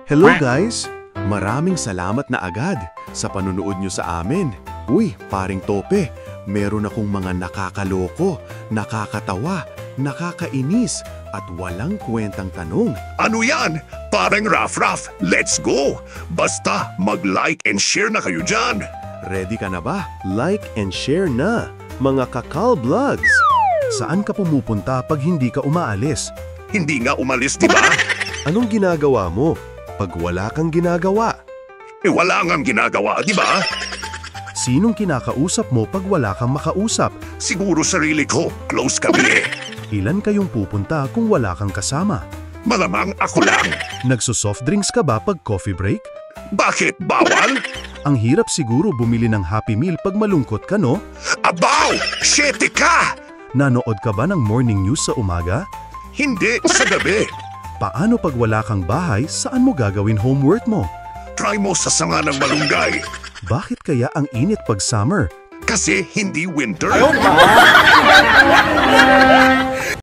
Hello guys! Maraming salamat na agad sa panunood nyo sa amin. Uy, paring Tope, meron akong mga nakakaloko, nakakatawa, nakakainis, at walang kwentang tanong. Ano yan? Parang Raf-Raf, let's go! Basta mag-like and share na kayo dyan! Ready ka na ba? Like and share na, mga Kakal Vlogs! Saan ka pumupunta pag hindi ka umaalis? Hindi nga umalis, di ba? Anong ginagawa mo pag wala kang ginagawa? Wala ngang ginagawa, di ba? Sinong kinakausap mo pag wala kang makausap? Siguro sarili ko, close kami. Ilan kayong pupunta kung wala kang kasama? Malamang ako lang. Nagso-soft drinks ka ba pag coffee break? Bakit bawal? Ang hirap siguro bumili ng Happy Meal pag malungkot ka, no? Abaw! Shete ka! Nanood ka ba ng morning news sa umaga? Hindi, sa gabi. Paano pag wala kang bahay, saan mo gagawin homework mo? Try mo sa sanga ng malunggay. Bakit kaya ang init pag summer? Kasi hindi winter.